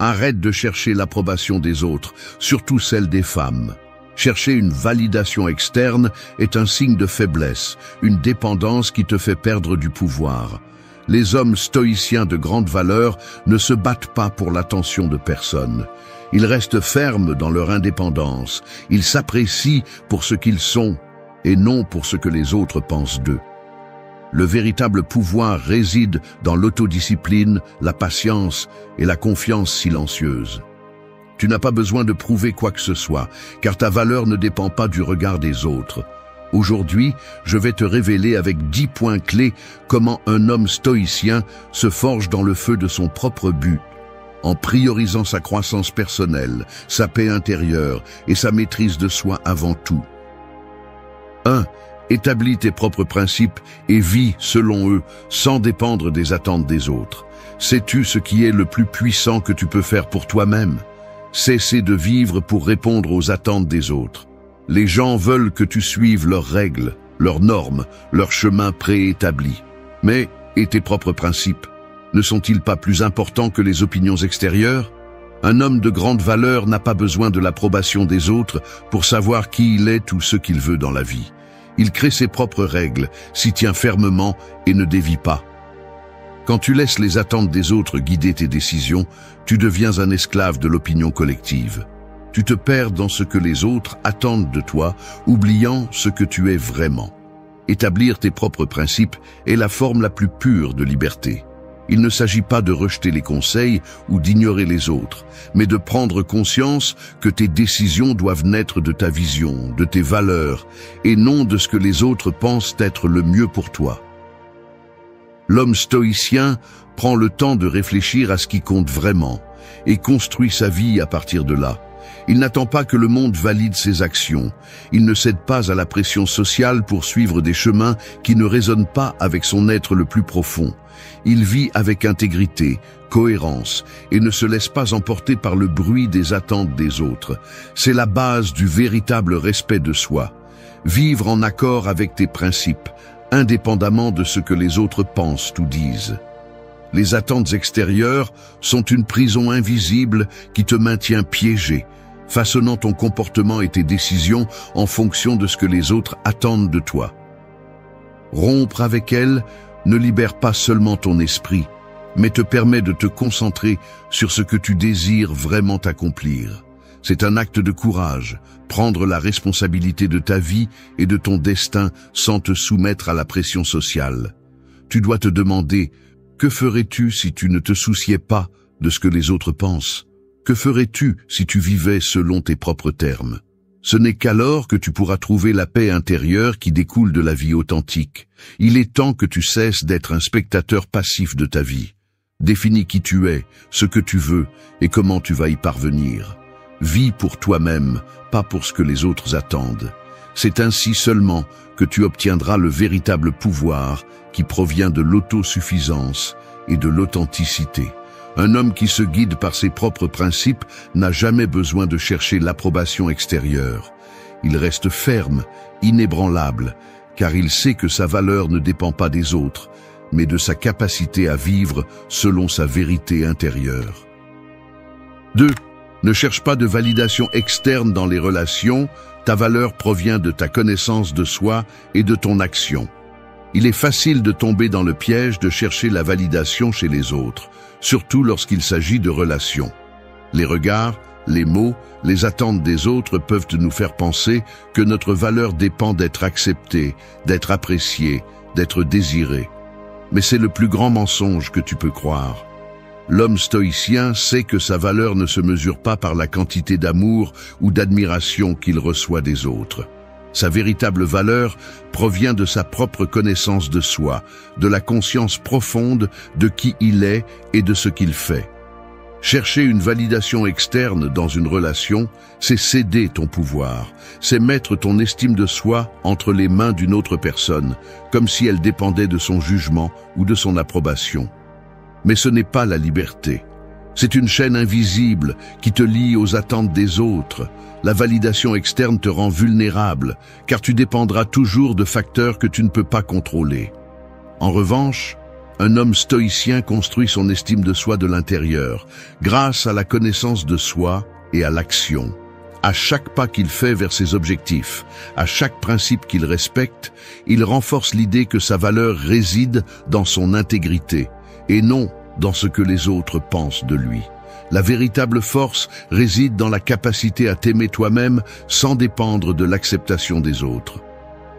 Arrête de chercher l'approbation des autres, surtout celle des femmes. Chercher une validation externe est un signe de faiblesse, une dépendance qui te fait perdre du pouvoir. Les hommes stoïciens de grande valeur ne se battent pas pour l'attention de personne. Ils restent fermes dans leur indépendance. Ils s'apprécient pour ce qu'ils sont et non pour ce que les autres pensent d'eux. Le véritable pouvoir réside dans l'autodiscipline, la patience et la confiance silencieuse. Tu n'as pas besoin de prouver quoi que ce soit, car ta valeur ne dépend pas du regard des autres. Aujourd'hui, je vais te révéler avec 10 points clés comment un homme stoïcien se forge dans le feu de son propre but, en priorisant sa croissance personnelle, sa paix intérieure et sa maîtrise de soi avant tout. 1. Établis tes propres principes et vis selon eux, sans dépendre des attentes des autres. Sais-tu ce qui est le plus puissant que tu peux faire pour toi-même? Cesser de vivre pour répondre aux attentes des autres. Les gens veulent que tu suives leurs règles, leurs normes, leurs chemins préétablis. Mais, et tes propres principes, ne sont-ils pas plus importants que les opinions extérieures? Un homme de grande valeur n'a pas besoin de l'approbation des autres pour savoir qui il est ou ce qu'il veut dans la vie. Il crée ses propres règles, s'y tient fermement et ne dévie pas. Quand tu laisses les attentes des autres guider tes décisions, tu deviens un esclave de l'opinion collective. Tu te perds dans ce que les autres attendent de toi, oubliant ce que tu es vraiment. Établir tes propres principes est la forme la plus pure de liberté. Il ne s'agit pas de rejeter les conseils ou d'ignorer les autres, mais de prendre conscience que tes décisions doivent naître de ta vision, de tes valeurs, et non de ce que les autres pensent être le mieux pour toi. L'homme stoïcien prend le temps de réfléchir à ce qui compte vraiment et construit sa vie à partir de là. Il n'attend pas que le monde valide ses actions. Il ne cède pas à la pression sociale pour suivre des chemins qui ne résonnent pas avec son être le plus profond. Il vit avec intégrité, cohérence et ne se laisse pas emporter par le bruit des attentes des autres. C'est la base du véritable respect de soi. Vivre en accord avec tes principes, indépendamment de ce que les autres pensent ou disent. Les attentes extérieures sont une prison invisible qui te maintient piégé, façonnant ton comportement et tes décisions en fonction de ce que les autres attendent de toi. Rompre avec elles ne libère pas seulement ton esprit, mais te permet de te concentrer sur ce que tu désires vraiment accomplir. C'est un acte de courage, prendre la responsabilité de ta vie et de ton destin sans te soumettre à la pression sociale. Tu dois te demander, que ferais-tu si tu ne te souciais pas de ce que les autres pensent? Que ferais-tu si tu vivais selon tes propres termes? Ce n'est qu'alors que tu pourras trouver la paix intérieure qui découle de la vie authentique. Il est temps que tu cesses d'être un spectateur passif de ta vie. Définis qui tu es, ce que tu veux et comment tu vas y parvenir. Vis pour toi-même, pas pour ce que les autres attendent. C'est ainsi seulement que tu obtiendras le véritable pouvoir qui provient de l'autosuffisance et de l'authenticité. Un homme qui se guide par ses propres principes n'a jamais besoin de chercher l'approbation extérieure. Il reste ferme, inébranlable, car il sait que sa valeur ne dépend pas des autres, mais de sa capacité à vivre selon sa vérité intérieure. 2. Ne cherche pas de validation externe dans les relations, ta valeur provient de ta connaissance de soi et de ton action. Il est facile de tomber dans le piège de chercher la validation chez les autres, surtout lorsqu'il s'agit de relations. Les regards, les mots, les attentes des autres peuvent nous faire penser que notre valeur dépend d'être acceptée, d'être appréciée, d'être désirée. Mais c'est le plus grand mensonge que tu peux croire. L'homme stoïcien sait que sa valeur ne se mesure pas par la quantité d'amour ou d'admiration qu'il reçoit des autres. Sa véritable valeur provient de sa propre connaissance de soi, de la conscience profonde de qui il est et de ce qu'il fait. Chercher une validation externe dans une relation, c'est céder ton pouvoir, c'est mettre ton estime de soi entre les mains d'une autre personne, comme si elle dépendait de son jugement ou de son approbation. Mais ce n'est pas la liberté. C'est une chaîne invisible qui te lie aux attentes des autres. La validation externe te rend vulnérable, car tu dépendras toujours de facteurs que tu ne peux pas contrôler. En revanche, Un homme stoïcien construit son estime de soi de l'intérieur, grâce à la connaissance de soi et à l'action. À chaque pas qu'il fait vers ses objectifs, à chaque principe qu'il respecte, il renforce l'idée que sa valeur réside dans son intégrité, et non dans ce que les autres pensent de lui. La véritable force réside dans la capacité à t'aimer toi-même sans dépendre de l'acceptation des autres.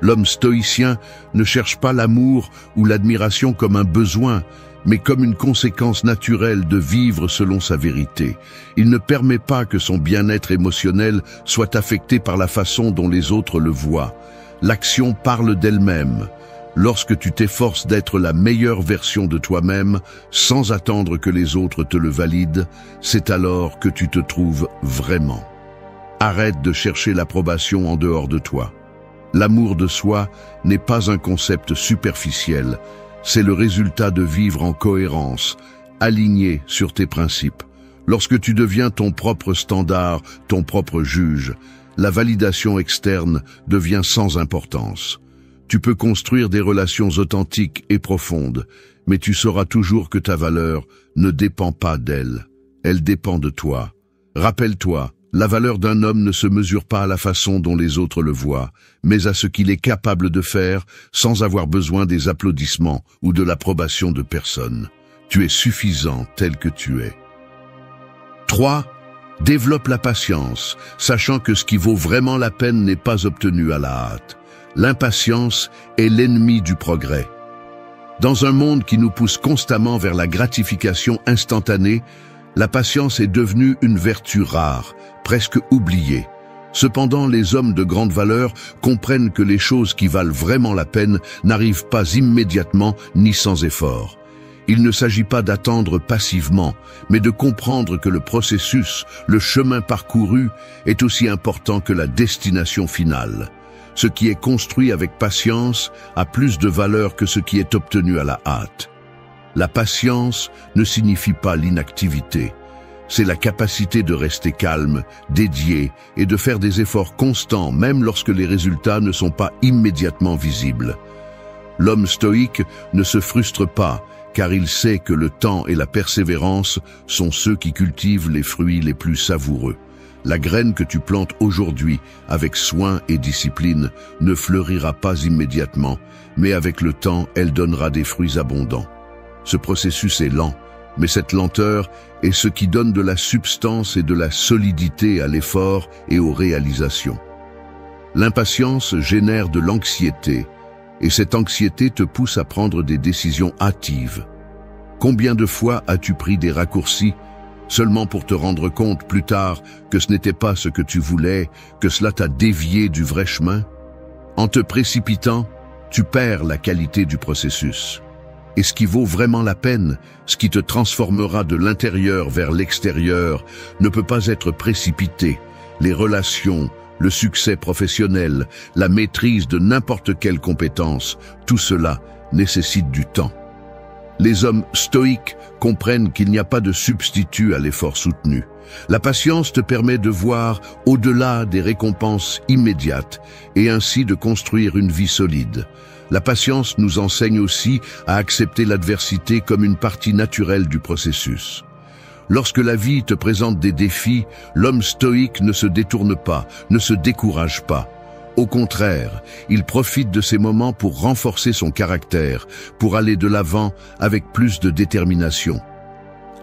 L'homme stoïcien ne cherche pas l'amour ou l'admiration comme un besoin, mais comme une conséquence naturelle de vivre selon sa vérité. Il ne permet pas que son bien-être émotionnel soit affecté par la façon dont les autres le voient. L'action parle d'elle-même. Lorsque tu t'efforces d'être la meilleure version de toi-même, sans attendre que les autres te le valident, c'est alors que tu te trouves vraiment. Arrête de chercher l'approbation en dehors de toi. L'amour de soi n'est pas un concept superficiel, c'est le résultat de vivre en cohérence, aligné sur tes principes. Lorsque tu deviens ton propre standard, ton propre juge, la validation externe devient sans importance. Tu peux construire des relations authentiques et profondes, mais tu sauras toujours que ta valeur ne dépend pas d'elle. Elle dépend de toi. Rappelle-toi, la valeur d'un homme ne se mesure pas à la façon dont les autres le voient, mais à ce qu'il est capable de faire sans avoir besoin des applaudissements ou de l'approbation de personne. Tu es suffisant tel que tu es. 3. Développe la patience, sachant que ce qui vaut vraiment la peine n'est pas obtenu à la hâte. L'impatience est l'ennemi du progrès. Dans un monde qui nous pousse constamment vers la gratification instantanée, la patience est devenue une vertu rare, presque oubliée. Cependant, les hommes de grande valeur comprennent que les choses qui valent vraiment la peine n'arrivent pas immédiatement ni sans effort. Il ne s'agit pas d'attendre passivement, mais de comprendre que le processus, le chemin parcouru, est aussi important que la destination finale. Ce qui est construit avec patience a plus de valeur que ce qui est obtenu à la hâte. La patience ne signifie pas l'inactivité. C'est la capacité de rester calme, dédié et de faire des efforts constants même lorsque les résultats ne sont pas immédiatement visibles. L'homme stoïque ne se frustre pas car il sait que le temps et la persévérance sont ceux qui cultivent les fruits les plus savoureux. La graine que tu plantes aujourd'hui avec soin et discipline ne fleurira pas immédiatement, mais avec le temps, elle donnera des fruits abondants. Ce processus est lent, mais cette lenteur est ce qui donne de la substance et de la solidité à l'effort et aux réalisations. L'impatience génère de l'anxiété, et cette anxiété te pousse à prendre des décisions hâtives. Combien de fois as-tu pris des raccourcis seulement pour te rendre compte plus tard que ce n'était pas ce que tu voulais, que cela t'a dévié du vrai chemin? En te précipitant, tu perds la qualité du processus. Et ce qui vaut vraiment la peine, ce qui te transformera de l'intérieur vers l'extérieur, ne peut pas être précipité. Les relations, le succès professionnel, la maîtrise de n'importe quelle compétence, tout cela nécessite du temps. Les hommes stoïques comprennent qu'il n'y a pas de substitut à l'effort soutenu. La patience te permet de voir au-delà des récompenses immédiates et ainsi de construire une vie solide. La patience nous enseigne aussi à accepter l'adversité comme une partie naturelle du processus. Lorsque la vie te présente des défis, l'homme stoïque ne se détourne pas, ne se décourage pas. Au contraire, il profite de ces moments pour renforcer son caractère, pour aller de l'avant avec plus de détermination.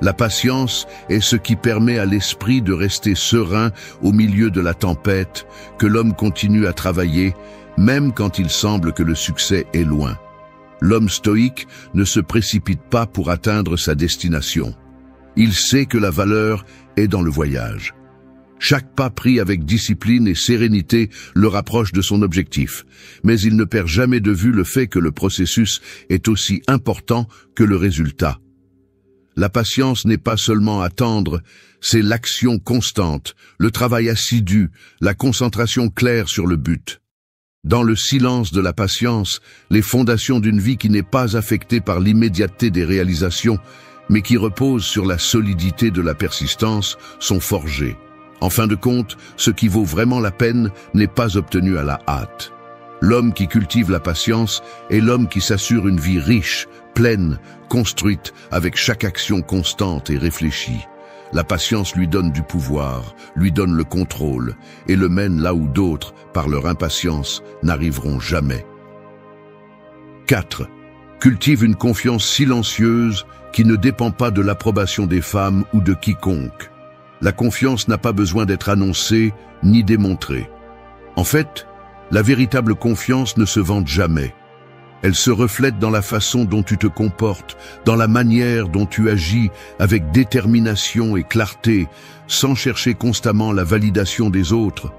La patience est ce qui permet à l'esprit de rester serein au milieu de la tempête, que l'homme continue à travailler, même quand il semble que le succès est loin. L'homme stoïque ne se précipite pas pour atteindre sa destination. Il sait que la valeur est dans le voyage. Chaque pas pris avec discipline et sérénité le rapproche de son objectif, mais il ne perd jamais de vue le fait que le processus est aussi important que le résultat. La patience n'est pas seulement attendre, c'est l'action constante, le travail assidu, la concentration claire sur le but. Dans le silence de la patience, les fondations d'une vie qui n'est pas affectée par l'immédiateté des réalisations, mais qui repose sur la solidité de la persistance, sont forgées. En fin de compte, ce qui vaut vraiment la peine n'est pas obtenu à la hâte. L'homme qui cultive la patience est l'homme qui s'assure une vie riche, pleine, construite avec chaque action constante et réfléchie. La patience lui donne du pouvoir, lui donne le contrôle, et le mène là où d'autres, par leur impatience, n'arriveront jamais. 4. Cultive une confiance silencieuse qui ne dépend pas de l'approbation des femmes ou de quiconque. La confiance n'a pas besoin d'être annoncée ni démontrée. En fait, la véritable confiance ne se vante jamais. Elle se reflète dans la façon dont tu te comportes, dans la manière dont tu agis avec détermination et clarté, sans chercher constamment la validation des autres.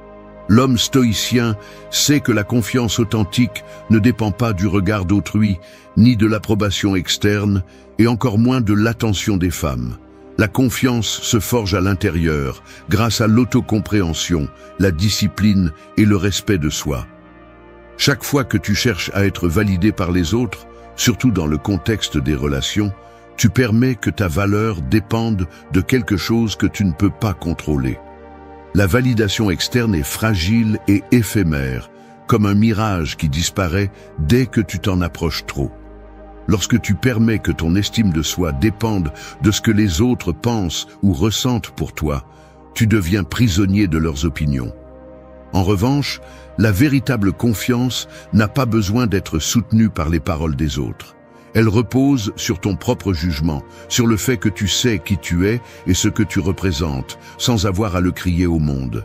L'homme stoïcien sait que la confiance authentique ne dépend pas du regard d'autrui, ni de l'approbation externe, et encore moins de l'attention des femmes. La confiance se forge à l'intérieur, grâce à l'autocompréhension, la discipline et le respect de soi. Chaque fois que tu cherches à être validé par les autres, surtout dans le contexte des relations, tu permets que ta valeur dépende de quelque chose que tu ne peux pas contrôler. La validation externe est fragile et éphémère, comme un mirage qui disparaît dès que tu t'en approches trop. Lorsque tu permets que ton estime de soi dépende de ce que les autres pensent ou ressentent pour toi, tu deviens prisonnier de leurs opinions. En revanche, la véritable confiance n'a pas besoin d'être soutenue par les paroles des autres. Elle repose sur ton propre jugement, sur le fait que tu sais qui tu es et ce que tu représentes, sans avoir à le crier au monde.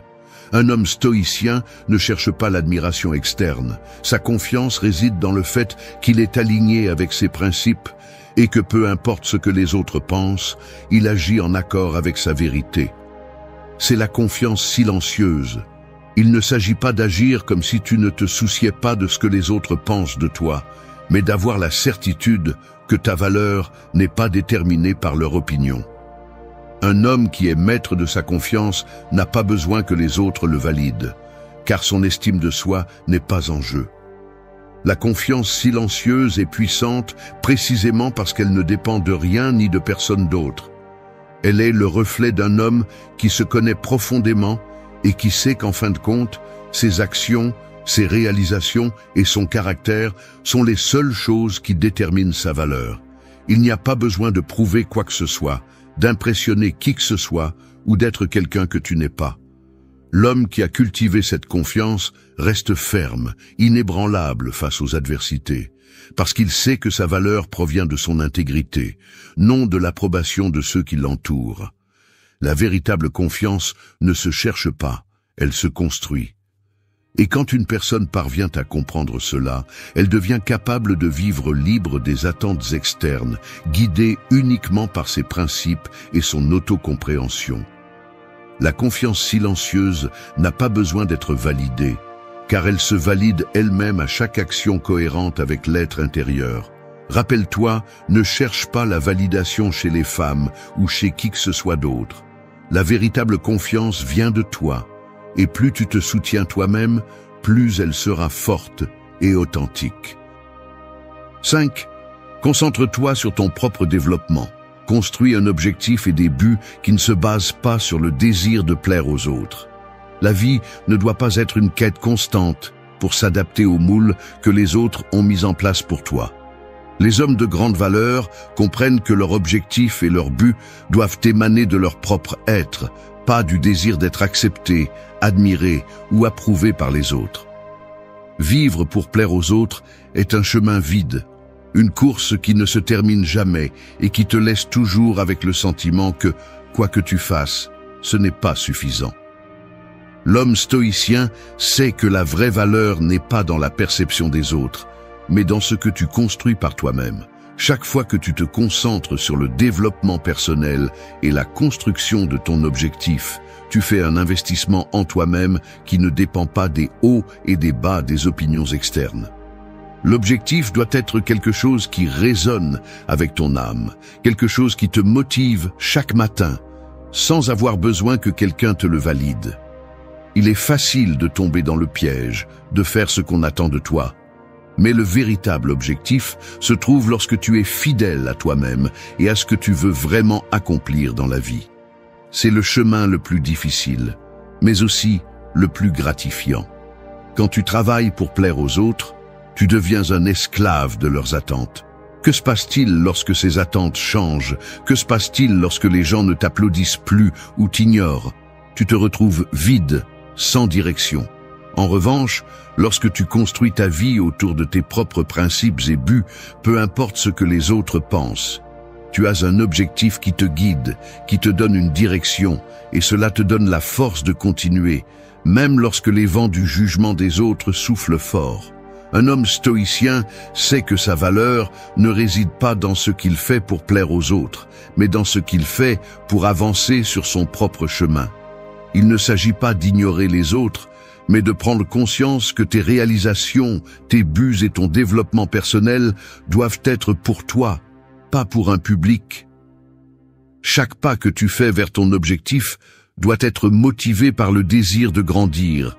Un homme stoïcien ne cherche pas l'admiration externe. Sa confiance réside dans le fait qu'il est aligné avec ses principes et que peu importe ce que les autres pensent, il agit en accord avec sa vérité. C'est la confiance silencieuse. Il ne s'agit pas d'agir comme si tu ne te souciais pas de ce que les autres pensent de toi, mais d'avoir la certitude que ta valeur n'est pas déterminée par leur opinion. Un homme qui est maître de sa confiance n'a pas besoin que les autres le valident, car son estime de soi n'est pas en jeu. La confiance silencieuse est puissante précisément parce qu'elle ne dépend de rien ni de personne d'autre. Elle est le reflet d'un homme qui se connaît profondément et qui sait qu'en fin de compte, ses actions, ses réalisations et son caractère sont les seules choses qui déterminent sa valeur. Il n'y a pas besoin de prouver quoi que ce soit, d'impressionner qui que ce soit ou d'être quelqu'un que tu n'es pas. L'homme qui a cultivé cette confiance reste ferme, inébranlable face aux adversités, parce qu'il sait que sa valeur provient de son intégrité, non de l'approbation de ceux qui l'entourent. La véritable confiance ne se cherche pas, elle se construit. Et quand une personne parvient à comprendre cela, elle devient capable de vivre libre des attentes externes, guidée uniquement par ses principes et son autocompréhension. La confiance silencieuse n'a pas besoin d'être validée, car elle se valide elle-même à chaque action cohérente avec l'être intérieur. Rappelle-toi, ne cherche pas la validation chez les femmes ou chez qui que ce soit d'autre. La véritable confiance vient de toi. Et plus tu te soutiens toi-même, plus elle sera forte et authentique. 5. Concentre-toi sur ton propre développement. Construis un objectif et des buts qui ne se basent pas sur le désir de plaire aux autres. La vie ne doit pas être une quête constante pour s'adapter aux moules que les autres ont mis en place pour toi. Les hommes de grande valeur comprennent que leur objectif et leur but doivent émaner de leur propre être, pas du désir d'être accepté, admiré ou approuvé par les autres. Vivre pour plaire aux autres est un chemin vide, une course qui ne se termine jamais et qui te laisse toujours avec le sentiment que, quoi que tu fasses, ce n'est pas suffisant. L'homme stoïcien sait que la vraie valeur n'est pas dans la perception des autres, mais dans ce que tu construis par toi-même. Chaque fois que tu te concentres sur le développement personnel et la construction de ton objectif, tu fais un investissement en toi-même qui ne dépend pas des hauts et des bas des opinions externes. L'objectif doit être quelque chose qui résonne avec ton âme, quelque chose qui te motive chaque matin, sans avoir besoin que quelqu'un te le valide. Il est facile de tomber dans le piège, de faire ce qu'on attend de toi. Mais le véritable objectif se trouve lorsque tu es fidèle à toi-même et à ce que tu veux vraiment accomplir dans la vie. C'est le chemin le plus difficile, mais aussi le plus gratifiant. Quand tu travailles pour plaire aux autres, tu deviens un esclave de leurs attentes. Que se passe-t-il lorsque ces attentes changent? Que se passe-t-il lorsque les gens ne t'applaudissent plus ou t'ignorent? Tu te retrouves vide, sans direction. En revanche, lorsque tu construis ta vie autour de tes propres principes et buts, peu importe ce que les autres pensent, tu as un objectif qui te guide, qui te donne une direction, et cela te donne la force de continuer, même lorsque les vents du jugement des autres soufflent fort. Un homme stoïcien sait que sa valeur ne réside pas dans ce qu'il fait pour plaire aux autres, mais dans ce qu'il fait pour avancer sur son propre chemin. Il ne s'agit pas d'ignorer les autres, mais de prendre conscience que tes réalisations, tes buts et ton développement personnel doivent être pour toi, pas pour un public. Chaque pas que tu fais vers ton objectif doit être motivé par le désir de grandir,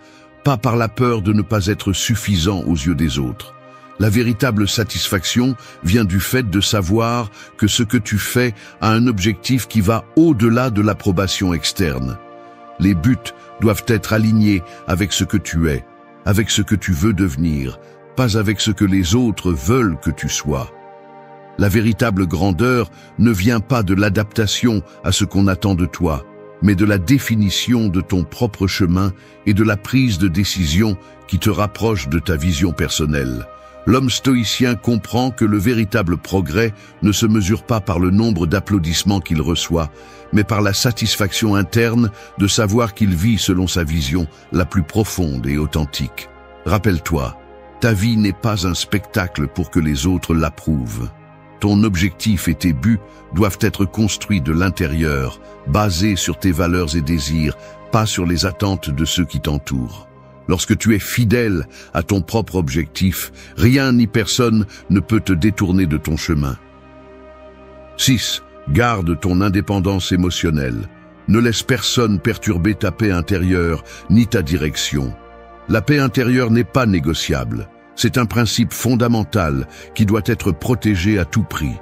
pas par la peur de ne pas être suffisant aux yeux des autres. La véritable satisfaction vient du fait de savoir que ce que tu fais a un objectif qui va au-delà de l'approbation externe. Les buts doivent être alignés avec ce que tu es, avec ce que tu veux devenir, pas avec ce que les autres veulent que tu sois. La véritable grandeur ne vient pas de l'adaptation à ce qu'on attend de toi, mais de la définition de ton propre chemin et de la prise de décision qui te rapproche de ta vision personnelle. L'homme stoïcien comprend que le véritable progrès ne se mesure pas par le nombre d'applaudissements qu'il reçoit, mais par la satisfaction interne de savoir qu'il vit selon sa vision la plus profonde et authentique. Rappelle-toi, ta vie n'est pas un spectacle pour que les autres l'approuvent. Ton objectif et tes buts doivent être construits de l'intérieur, basés sur tes valeurs et désirs, pas sur les attentes de ceux qui t'entourent. Lorsque tu es fidèle à ton propre objectif, rien ni personne ne peut te détourner de ton chemin. 6. Garde ton indépendance émotionnelle. Ne laisse personne perturber ta paix intérieure ni ta direction. La paix intérieure n'est pas négociable. C'est un principe fondamental qui doit être protégé à tout prix.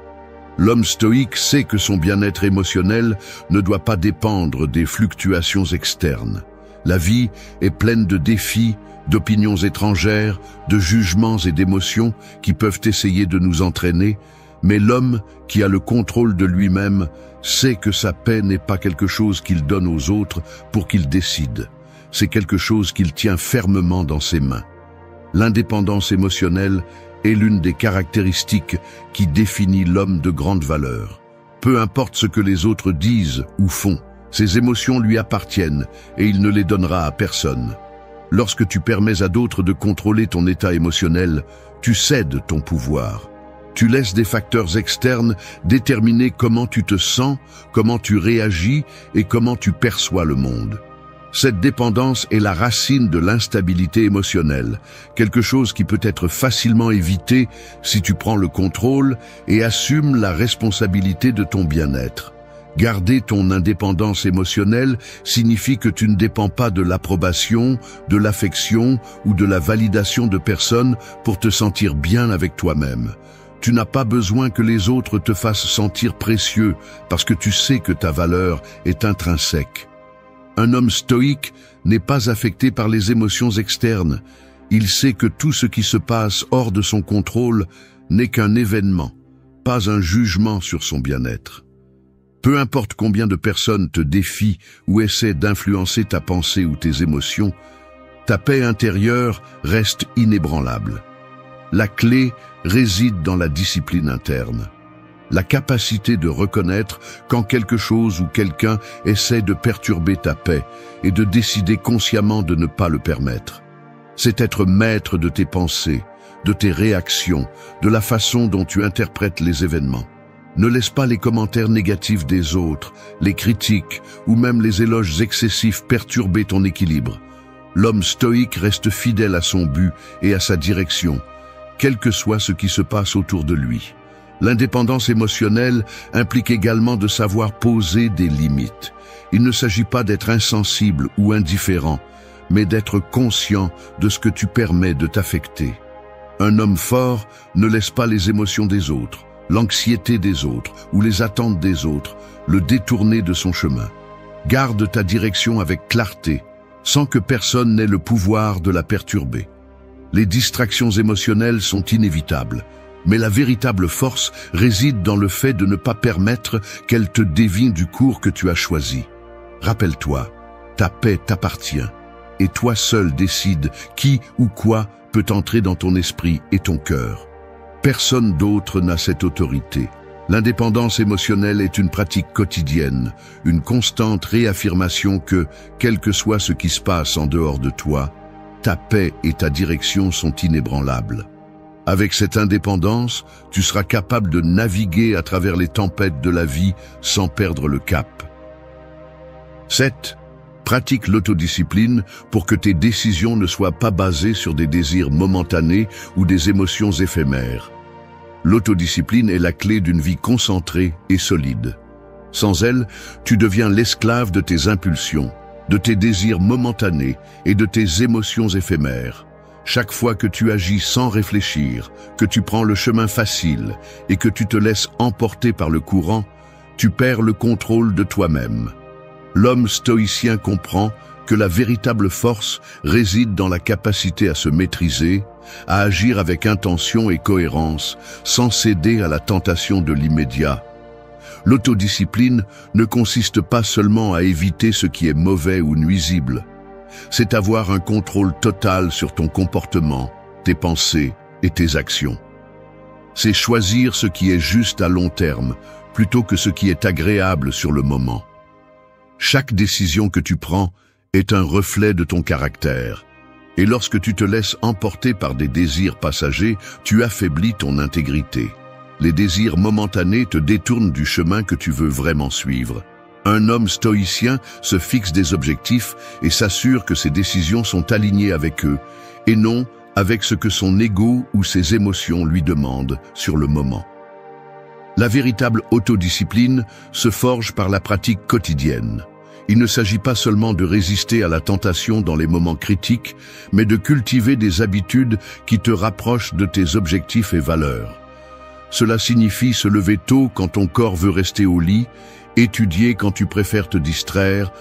L'homme stoïque sait que son bien-être émotionnel ne doit pas dépendre des fluctuations externes. La vie est pleine de défis, d'opinions étrangères, de jugements et d'émotions qui peuvent essayer de nous entraîner, mais l'homme qui a le contrôle de lui-même sait que sa paix n'est pas quelque chose qu'il donne aux autres pour qu'ils décident. C'est quelque chose qu'il tient fermement dans ses mains. L'indépendance émotionnelle est l'une des caractéristiques qui définit l'homme de grande valeur. Peu importe ce que les autres disent ou font, ses émotions lui appartiennent et il ne les donnera à personne. Lorsque tu permets à d'autres de contrôler ton état émotionnel, tu cèdes ton pouvoir. Tu laisses des facteurs externes déterminer comment tu te sens, comment tu réagis et comment tu perçois le monde. Cette dépendance est la racine de l'instabilité émotionnelle, quelque chose qui peut être facilement évité si tu prends le contrôle et assumes la responsabilité de ton bien-être. Garder ton indépendance émotionnelle signifie que tu ne dépends pas de l'approbation, de l'affection ou de la validation de personnes pour te sentir bien avec toi-même. Tu n'as pas besoin que les autres te fassent sentir précieux parce que tu sais que ta valeur est intrinsèque. Un homme stoïque n'est pas affecté par les émotions externes. Il sait que tout ce qui se passe hors de son contrôle n'est qu'un événement, pas un jugement sur son bien-être. Peu importe combien de personnes te défient ou essaient d'influencer ta pensée ou tes émotions, ta paix intérieure reste inébranlable. La clé réside dans la discipline interne. La capacité de reconnaître quand quelque chose ou quelqu'un essaie de perturber ta paix et de décider consciemment de ne pas le permettre. C'est être maître de tes pensées, de tes réactions, de la façon dont tu interprètes les événements. Ne laisse pas les commentaires négatifs des autres, les critiques ou même les éloges excessifs perturber ton équilibre. L'homme stoïque reste fidèle à son but et à sa direction, quel que soit ce qui se passe autour de lui. L'indépendance émotionnelle implique également de savoir poser des limites. Il ne s'agit pas d'être insensible ou indifférent, mais d'être conscient de ce que tu permets de t'affecter. Un homme fort ne laisse pas les émotions des autres, l'anxiété des autres ou les attentes des autres le détourner de son chemin. Garde ta direction avec clarté, sans que personne n'ait le pouvoir de la perturber. Les distractions émotionnelles sont inévitables, Mais la véritable force réside dans le fait de ne pas permettre qu'elle te dévie du cours que tu as choisi. Rappelle-toi, ta paix t'appartient, et toi seul décides qui ou quoi peut entrer dans ton esprit et ton cœur. Personne d'autre n'a cette autorité. L'indépendance émotionnelle est une pratique quotidienne, une constante réaffirmation que, quel que soit ce qui se passe en dehors de toi, ta paix et ta direction sont inébranlables. Avec cette indépendance, tu seras capable de naviguer à travers les tempêtes de la vie sans perdre le cap. 7. Pratique l'autodiscipline pour que tes décisions ne soient pas basées sur des désirs momentanés ou des émotions éphémères. L'autodiscipline est la clé d'une vie concentrée et solide. Sans elle, tu deviens l'esclave de tes impulsions, de tes désirs momentanés et de tes émotions éphémères. Chaque fois que tu agis sans réfléchir, que tu prends le chemin facile et que tu te laisses emporter par le courant, tu perds le contrôle de toi-même. L'homme stoïcien comprend que la véritable force réside dans la capacité à se maîtriser, à agir avec intention et cohérence, sans céder à la tentation de l'immédiat. L'autodiscipline ne consiste pas seulement à éviter ce qui est mauvais ou nuisible. C'est avoir un contrôle total sur ton comportement, tes pensées et tes actions. C'est choisir ce qui est juste à long terme, plutôt que ce qui est agréable sur le moment. Chaque décision que tu prends est un reflet de ton caractère. Et lorsque tu te laisses emporter par des désirs passagers, tu affaiblis ton intégrité. Les désirs momentanés te détournent du chemin que tu veux vraiment suivre. Un homme stoïcien se fixe des objectifs et s'assure que ses décisions sont alignées avec eux, et non avec ce que son ego ou ses émotions lui demandent sur le moment. La véritable autodiscipline se forge par la pratique quotidienne. Il ne s'agit pas seulement de résister à la tentation dans les moments critiques, mais de cultiver des habitudes qui te rapprochent de tes objectifs et valeurs. Cela signifie se lever tôt quand ton corps veut rester au lit, étudier quand tu préfères te distraire,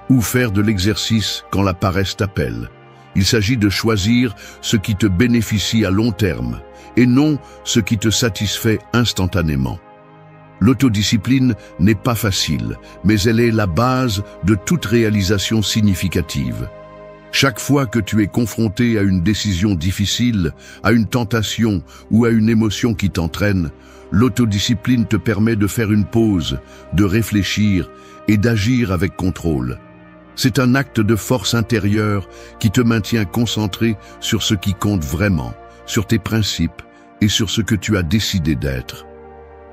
ou faire de l'exercice quand la paresse t'appelle. Il s'agit de choisir ce qui te bénéficie à long terme, et non ce qui te satisfait instantanément. L'autodiscipline n'est pas facile, mais elle est la base de toute réalisation significative. Chaque fois que tu es confronté à une décision difficile, à une tentation ou à une émotion qui t'entraîne, l'autodiscipline te permet de faire une pause, de réfléchir et d'agir avec contrôle. C'est un acte de force intérieure qui te maintient concentré sur ce qui compte vraiment, sur tes principes et sur ce que tu as décidé d'être.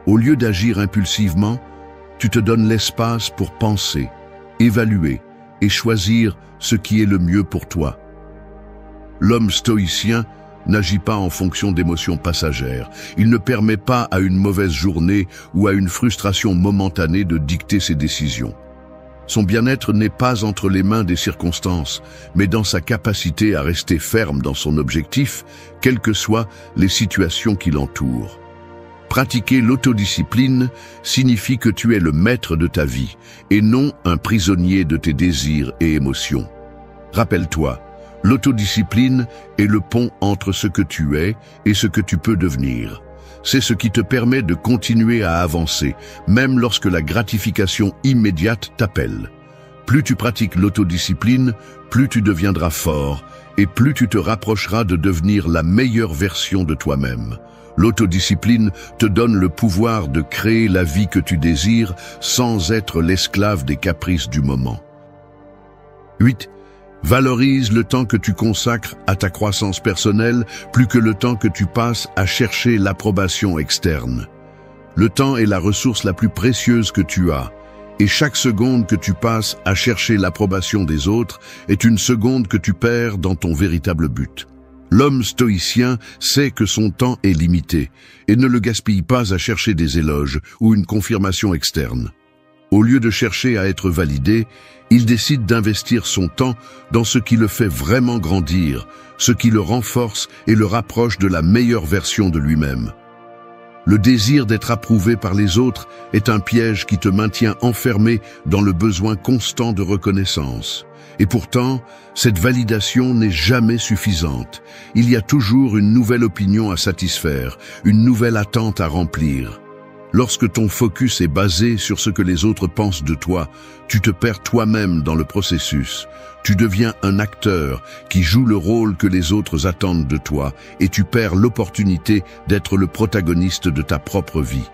Au lieu d'agir impulsivement, tu te donnes l'espace pour penser, évaluer et choisir ce qui est le mieux pour toi. L'homme stoïcien n'agit pas en fonction d'émotions passagères. Il ne permet pas à une mauvaise journée ou à une frustration momentanée de dicter ses décisions. Son bien-être n'est pas entre les mains des circonstances, mais dans sa capacité à rester ferme dans son objectif, quelles que soient les situations qui l'entourent. Pratiquer l'autodiscipline signifie que tu es le maître de ta vie et non un prisonnier de tes désirs et émotions. Rappelle-toi, l'autodiscipline est le pont entre ce que tu es et ce que tu peux devenir. C'est ce qui te permet de continuer à avancer, même lorsque la gratification immédiate t'appelle. Plus tu pratiques l'autodiscipline, plus tu deviendras fort et plus tu te rapprocheras de devenir la meilleure version de toi-même. L'autodiscipline te donne le pouvoir de créer la vie que tu désires sans être l'esclave des caprices du moment. 8. Valorise le temps que tu consacres à ta croissance personnelle plus que le temps que tu passes à chercher l'approbation externe. Le temps est la ressource la plus précieuse que tu as, et chaque seconde que tu passes à chercher l'approbation des autres est une seconde que tu perds dans ton véritable but. L'homme stoïcien sait que son temps est limité et ne le gaspille pas à chercher des éloges ou une confirmation externe. Au lieu de chercher à être validé, il décide d'investir son temps dans ce qui le fait vraiment grandir, ce qui le renforce et le rapproche de la meilleure version de lui-même. Le désir d'être approuvé par les autres est un piège qui te maintient enfermé dans le besoin constant de reconnaissance. Et pourtant, cette validation n'est jamais suffisante. Il y a toujours une nouvelle opinion à satisfaire, une nouvelle attente à remplir. Lorsque ton focus est basé sur ce que les autres pensent de toi, tu te perds toi-même dans le processus. Tu deviens un acteur qui joue le rôle que les autres attendent de toi et tu perds l'opportunité d'être le protagoniste de ta propre vie.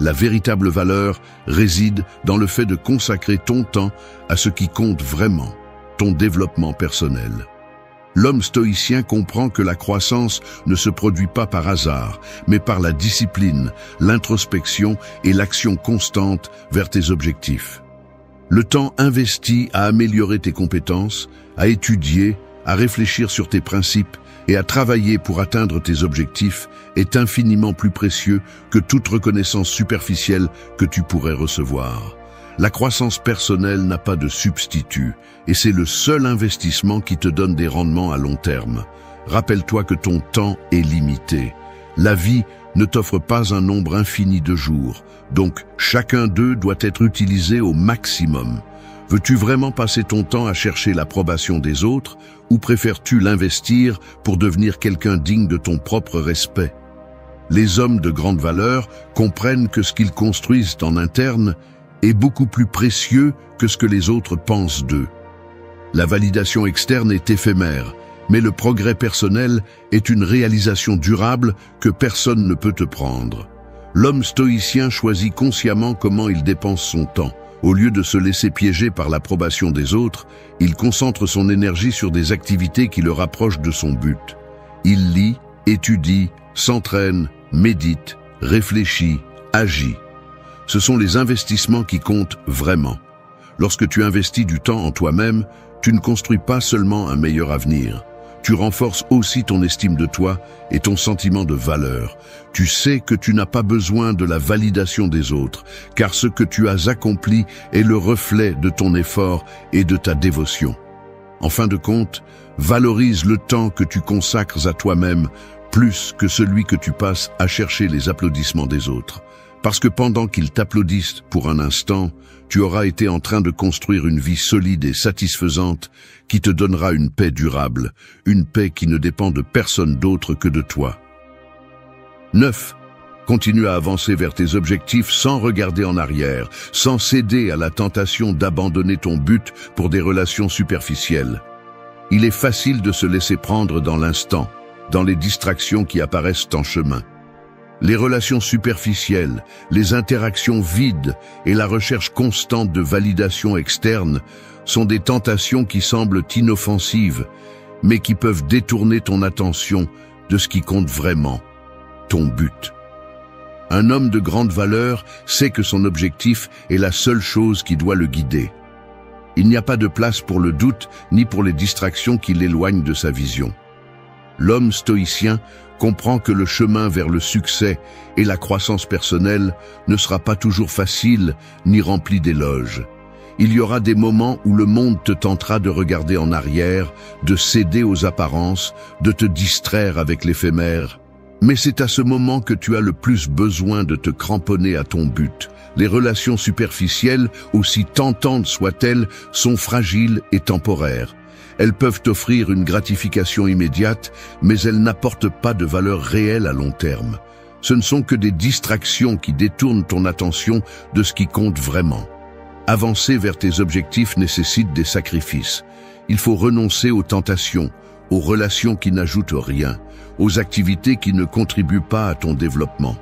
La véritable valeur réside dans le fait de consacrer ton temps à ce qui compte vraiment, ton développement personnel. L'homme stoïcien comprend que la croissance ne se produit pas par hasard, mais par la discipline, l'introspection et l'action constante vers tes objectifs. Le temps investi à améliorer tes compétences, à étudier, à réfléchir sur tes principes et à travailler pour atteindre tes objectifs est infiniment plus précieux que toute reconnaissance superficielle que tu pourrais recevoir. La croissance personnelle n'a pas de substitut et c'est le seul investissement qui te donne des rendements à long terme. Rappelle-toi que ton temps est limité. La vie ne t'offre pas un nombre infini de jours, donc chacun d'eux doit être utilisé au maximum. Veux-tu vraiment passer ton temps à chercher l'approbation des autres ou préfères-tu l'investir pour devenir quelqu'un digne de ton propre respect? Les hommes de grande valeur comprennent que ce qu'ils construisent en interne est beaucoup plus précieux que ce que les autres pensent d'eux. La validation externe est éphémère, mais le progrès personnel est une réalisation durable que personne ne peut te prendre. L'homme stoïcien choisit consciemment comment il dépense son temps. Au lieu de se laisser piéger par l'approbation des autres, il concentre son énergie sur des activités qui le rapprochent de son but. Il lit, étudie, s'entraîne, médite, réfléchit, agit. Ce sont les investissements qui comptent vraiment. Lorsque tu investis du temps en toi-même, tu ne construis pas seulement un meilleur avenir. Tu renforces aussi ton estime de toi et ton sentiment de valeur. Tu sais que tu n'as pas besoin de la validation des autres, car ce que tu as accompli est le reflet de ton effort et de ta dévotion. En fin de compte, valorise le temps que tu consacres à toi-même plus que celui que tu passes à chercher les applaudissements des autres. Parce que pendant qu'ils t'applaudissent pour un instant, tu auras été en train de construire une vie solide et satisfaisante qui te donnera une paix durable, une paix qui ne dépend de personne d'autre que de toi. 9. Continue à avancer vers tes objectifs sans regarder en arrière, sans céder à la tentation d'abandonner ton but pour des relations superficielles. Il est facile de se laisser prendre dans l'instant, dans les distractions qui apparaissent en chemin. Les relations superficielles, les interactions vides et la recherche constante de validation externe sont des tentations qui semblent inoffensives, mais qui peuvent détourner ton attention de ce qui compte vraiment, ton but. Un homme de grande valeur sait que son objectif est la seule chose qui doit le guider. Il n'y a pas de place pour le doute ni pour les distractions qui l'éloignent de sa vision. L'homme stoïcien comprend que le chemin vers le succès et la croissance personnelle ne sera pas toujours facile ni rempli d'éloges. Il y aura des moments où le monde te tentera de regarder en arrière, de céder aux apparences, de te distraire avec l'éphémère. Mais c'est à ce moment que tu as le plus besoin de te cramponner à ton but. Les relations superficielles, aussi tentantes soient-elles, sont fragiles et temporaires. Elles peuvent t'offrir une gratification immédiate, mais elles n'apportent pas de valeur réelle à long terme. Ce ne sont que des distractions qui détournent ton attention de ce qui compte vraiment. Avancer vers tes objectifs nécessite des sacrifices. Il faut renoncer aux tentations, aux relations qui n'ajoutent rien, aux activités qui ne contribuent pas à ton développement.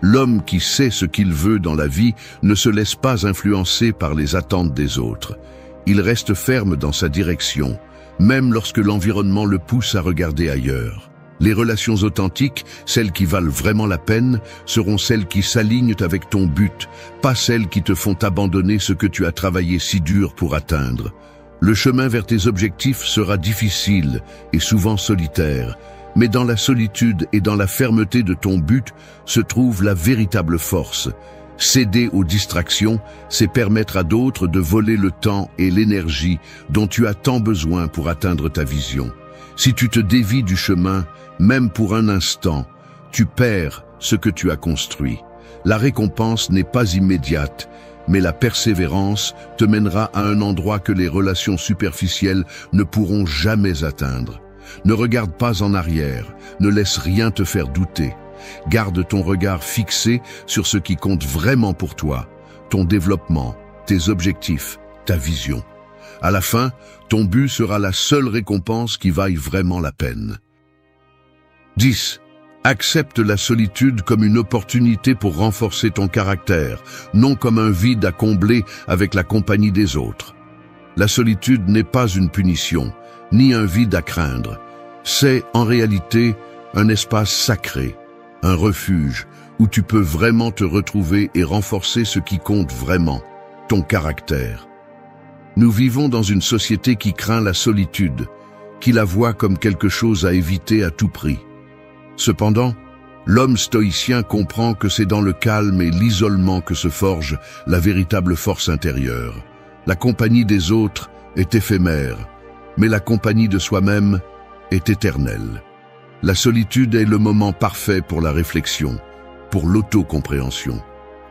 L'homme qui sait ce qu'il veut dans la vie ne se laisse pas influencer par les attentes des autres. Il reste ferme dans sa direction, même lorsque l'environnement le pousse à regarder ailleurs. Les relations authentiques, celles qui valent vraiment la peine, seront celles qui s'alignent avec ton but, pas celles qui te font abandonner ce que tu as travaillé si dur pour atteindre. Le chemin vers tes objectifs sera difficile et souvent solitaire, mais dans la solitude et dans la fermeté de ton but se trouve la véritable force. Céder aux distractions, c'est permettre à d'autres de voler le temps et l'énergie dont tu as tant besoin pour atteindre ta vision. Si tu te dévies du chemin, même pour un instant, tu perds ce que tu as construit. La récompense n'est pas immédiate, mais la persévérance te mènera à un endroit que les relations superficielles ne pourront jamais atteindre. Ne regarde pas en arrière, ne laisse rien te faire douter. Garde ton regard fixé sur ce qui compte vraiment pour toi, ton développement, tes objectifs, ta vision. À la fin, ton but sera la seule récompense qui vaille vraiment la peine. 10. Accepte la solitude comme une opportunité pour renforcer ton caractère, non comme un vide à combler avec la compagnie des autres. La solitude n'est pas une punition, ni un vide à craindre. C'est, en réalité, un espace sacré, un refuge où tu peux vraiment te retrouver et renforcer ce qui compte vraiment, ton caractère. Nous vivons dans une société qui craint la solitude, qui la voit comme quelque chose à éviter à tout prix. Cependant, l'homme stoïcien comprend que c'est dans le calme et l'isolement que se forge la véritable force intérieure. La compagnie des autres est éphémère, mais la compagnie de soi-même est éternelle. La solitude est le moment parfait pour la réflexion, pour l'autocompréhension.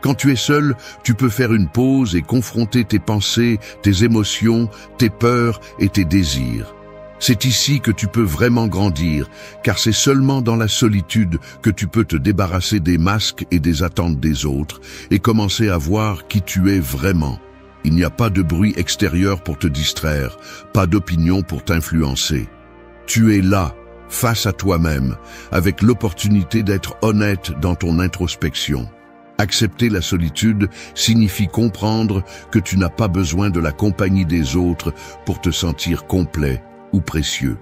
Quand tu es seul, tu peux faire une pause et confronter tes pensées, tes émotions, tes peurs et tes désirs. C'est ici que tu peux vraiment grandir, car c'est seulement dans la solitude que tu peux te débarrasser des masques et des attentes des autres et commencer à voir qui tu es vraiment. Il n'y a pas de bruit extérieur pour te distraire, pas d'opinion pour t'influencer. Tu es là, face à toi-même, avec l'opportunité d'être honnête dans ton introspection. Accepter la solitude signifie comprendre que tu n'as pas besoin de la compagnie des autres pour te sentir complet ou précieux.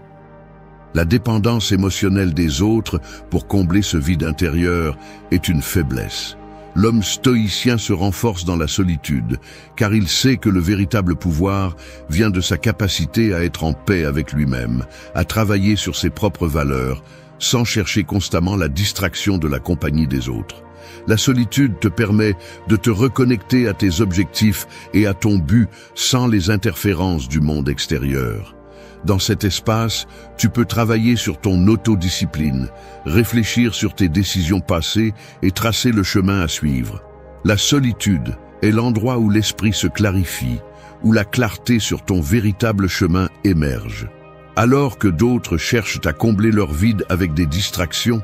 La dépendance émotionnelle des autres pour combler ce vide intérieur est une faiblesse. L'homme stoïcien se renforce dans la solitude, car il sait que le véritable pouvoir vient de sa capacité à être en paix avec lui-même, à travailler sur ses propres valeurs, sans chercher constamment la distraction de la compagnie des autres. La solitude te permet de te reconnecter à tes objectifs et à ton but sans les interférences du monde extérieur. Dans cet espace, tu peux travailler sur ton autodiscipline, réfléchir sur tes décisions passées et tracer le chemin à suivre. La solitude est l'endroit où l'esprit se clarifie, où la clarté sur ton véritable chemin émerge. Alors que d'autres cherchent à combler leur vide avec des distractions,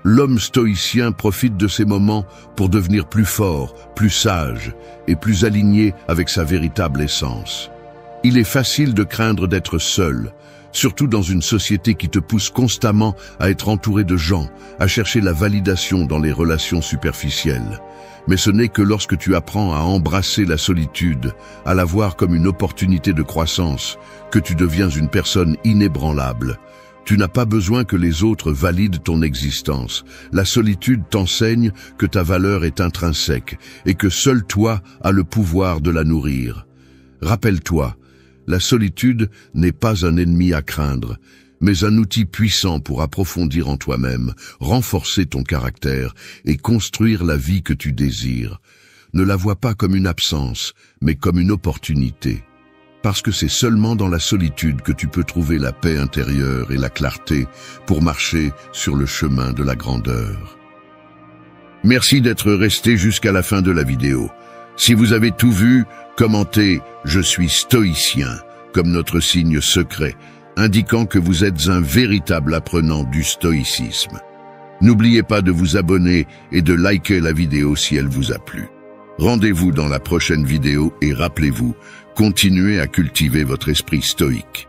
l'homme stoïcien profite de ces moments pour devenir plus fort, plus sage et plus aligné avec sa véritable essence. Il est facile de craindre d'être seul, surtout dans une société qui te pousse constamment à être entouré de gens, à chercher la validation dans les relations superficielles. Mais ce n'est que lorsque tu apprends à embrasser la solitude, à la voir comme une opportunité de croissance, que tu deviens une personne inébranlable. Tu n'as pas besoin que les autres valident ton existence. La solitude t'enseigne que ta valeur est intrinsèque et que seul toi as le pouvoir de la nourrir. Rappelle-toi, la solitude n'est pas un ennemi à craindre, mais un outil puissant pour approfondir en toi-même, renforcer ton caractère et construire la vie que tu désires. Ne la vois pas comme une absence, mais comme une opportunité. Parce que c'est seulement dans la solitude que tu peux trouver la paix intérieure et la clarté pour marcher sur le chemin de la grandeur. Merci d'être resté jusqu'à la fin de la vidéo. Si vous avez tout vu, commentez « Je suis stoïcien » comme notre signe secret, indiquant que vous êtes un véritable apprenant du stoïcisme. N'oubliez pas de vous abonner et de liker la vidéo si elle vous a plu. Rendez-vous dans la prochaine vidéo et rappelez-vous, continuez à cultiver votre esprit stoïque.